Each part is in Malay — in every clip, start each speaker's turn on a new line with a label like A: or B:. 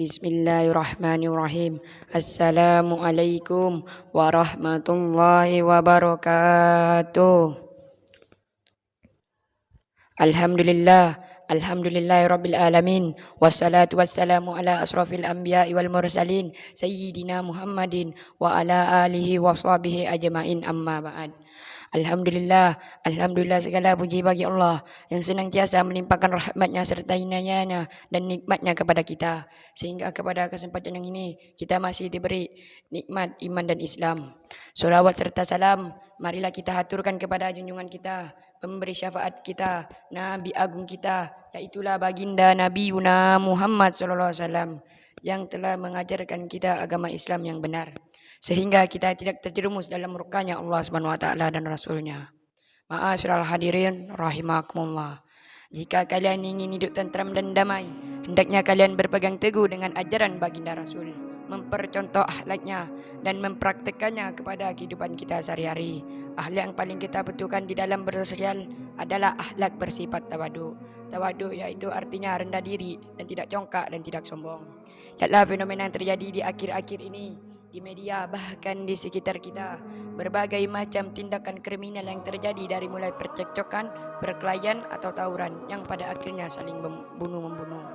A: Bismillahirrahmanirrahim. Assalamualaikum warahmatullahi wabarakatuh. Alhamdulillahi rabbil alamin. Wassalatu wassalamu ala asrafil anbiya'i wal mursalin sayyidina Muhammadin wa ala alihi wa sahbihi ajma'in, amma ba'd. Alhamdulillah segala puji bagi Allah yang senantiasa melimpahkan rahmatnya serta inayahnya dan nikmatnya kepada kita, sehingga kepada kesempatan yang ini kita masih diberi nikmat iman dan Islam. Salawat serta salam marilah kita haturkan kepada junjungan kita, pemberi syafaat kita, Nabi agung kita, yaitulah baginda Nabi Muhammad SAW, yang telah mengajarkan kita agama Islam yang benar, sehingga kita tidak terjerumus dalam murkanya Allah Subhanahu wa taala dan Rasulnya. Ma'asyiral hadirin rahimakumullah. Jika kalian ingin hidup tentram dan damai, hendaknya kalian berpegang teguh dengan ajaran baginda Rasul, mempercontoh akhlaknya dan mempraktekannya kepada kehidupan kita sehari-hari. Akhlak yang paling kita butuhkan di dalam bersosial adalah akhlak bersifat tawadu. Tawadu yaitu artinya rendah diri dan tidak congkak dan tidak sombong. Lihatlah fenomena yang terjadi di akhir-akhir ini di media, bahkan di sekitar kita. Berbagai macam tindakan kriminal yang terjadi, dari mulai percekcokan, perkelahian atau tawuran yang pada akhirnya saling membunuh.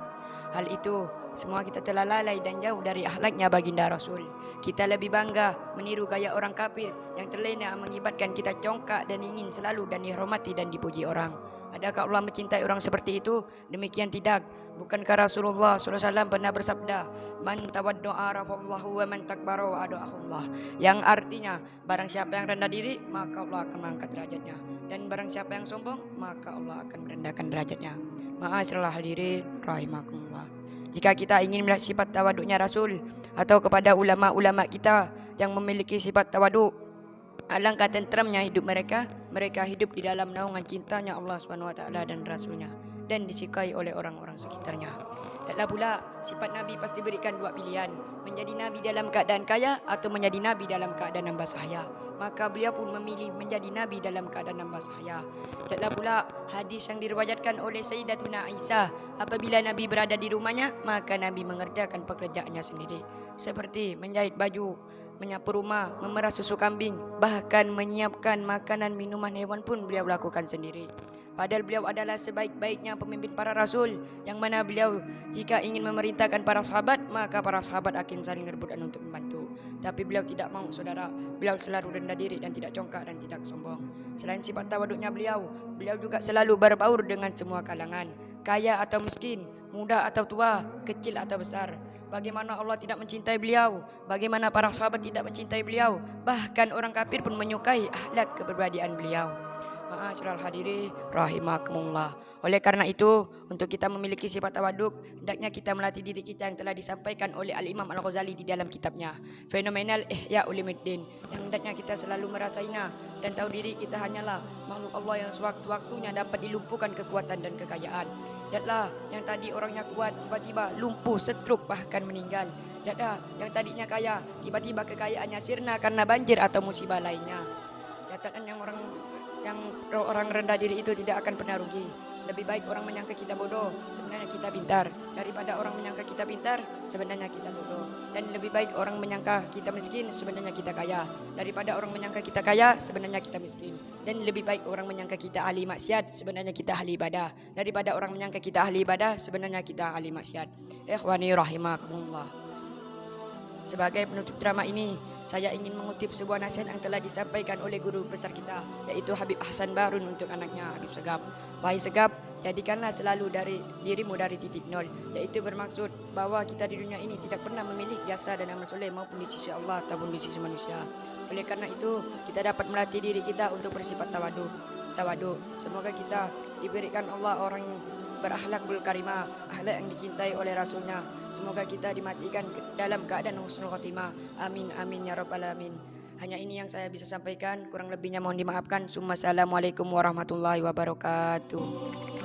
A: Hal itu semua kita telah lalai dan jauh dari akhlaknya baginda Rasul. Kita lebih bangga meniru gaya orang kafir yang terlena mengibatkan kita congkak dan ingin selalu dan dihormati dan dipuji orang. Adakah Allah mencintai orang seperti itu? Demikian tidak. Bukankah Rasulullah SAW pernah bersabda, "Man tawaddu'a rafa'allahu wa man takbara wa ada'ahullah." Yang artinya, barang siapa yang rendah diri, maka Allah akan mengangkat derajatnya, dan barang siapa yang sombong, maka Allah akan merendahkan derajatnya. Ma'asyiral hadirin rahimakumullah. Jika kita ingin melihat sifat tawaduknya Rasul atau kepada ulama-ulama kita yang memiliki sifat tawaduk, alangkah tentramnya hidup mereka hidup di dalam naungan cintanya Allah Subhanahu wa taala dan Rasulnya, dan disukai oleh orang-orang sekitarnya. Lihatlah pula, sifat Nabi pasti berikan dua pilihan, menjadi Nabi dalam keadaan kaya atau menjadi Nabi dalam keadaan hamba sahaya. Maka beliau pun memilih menjadi Nabi dalam keadaan hamba sahaya. Lihatlah pula hadis yang diriwayatkan oleh Sayyidatuna Aisyah, apabila Nabi berada di rumahnya, maka Nabi mengerjakan pekerjaannya sendiri, seperti menjahit baju, menyapu rumah, memerah susu kambing, bahkan menyiapkan makanan minuman hewan pun beliau lakukan sendiri. Padahal beliau adalah sebaik-baiknya pemimpin para rasul, yang mana beliau jika ingin memerintahkan para sahabat, maka para sahabat akan saling rebutan untuk membantu. Tapi beliau tidak mau, saudara. Beliau selalu rendah diri dan tidak congkak dan tidak sombong. Selain sifat tawaduknya beliau juga selalu berbaur dengan semua kalangan, kaya atau miskin, muda atau tua, kecil atau besar. Bagaimana Allah tidak mencintai beliau? Bagaimana para sahabat tidak mencintai beliau? Bahkan orang kafir pun menyukai akhlak kepribadian beliau. Ma'asyiral hadirin rahimakumullah. Oleh karena itu, untuk kita memiliki sifat tawaduk, hendaknya kita melatih diri kita yang telah disampaikan oleh Al-Imam Al-Ghazali di dalam kitabnya Fenomenal Ihya Ulumuddin, yang hendaknya kita selalu merasainya dan tahu diri kita hanyalah makhluk Allah yang sewaktu-waktunya dapat dilumpuhkan kekuatan dan kekayaan. Lihatlah, yang tadi orangnya kuat tiba-tiba lumpuh, stroke, bahkan meninggal. Lihatlah, yang tadinya kaya tiba-tiba kekayaannya sirna karena banjir atau musibah lainnya. Catatan yang orang rendah diri itu tidak akan pernah rugi. Lebih baik orang menyangka kita bodoh, sebenarnya kita pintar, daripada orang menyangka kita pintar, sebenarnya kita bodoh. Dan lebih baik orang menyangka kita miskin, sebenarnya kita kaya, daripada orang menyangka kita kaya, sebenarnya kita miskin. Dan lebih baik orang menyangka kita ahli maksiat, sebenarnya kita ahli ibadah, daripada orang menyangka kita ahli ibadah, sebenarnya kita ahli maksiat. Ikhwani rahimakumullah. Sebagai penutup drama ini, saya ingin mengutip sebuah nasihat yang telah disampaikan oleh guru besar kita, yaitu Habib Ahsan Barun untuk anaknya Habib Segap. Wahai Segap, jadikanlah selalu dari dirimu dari titik nol, yaitu bermaksud bahwa kita di dunia ini tidak pernah memilih jasa dan amal soleh maupun di sisi Allah ataupun di sisi manusia. Oleh karena itu, kita dapat melatih diri kita untuk bersifat tawadu. Semoga kita diberikan Allah orang berakhlakul karimah, akhlak yang dicintai oleh Rasulnya. Semoga kita dimatikan dalam keadaan husnul khotimah. Amin amin ya rabbal alamin. Hanya ini yang saya bisa sampaikan, kurang lebihnya mohon dimaafkan. Assalamualaikum warahmatullahi wabarakatuh.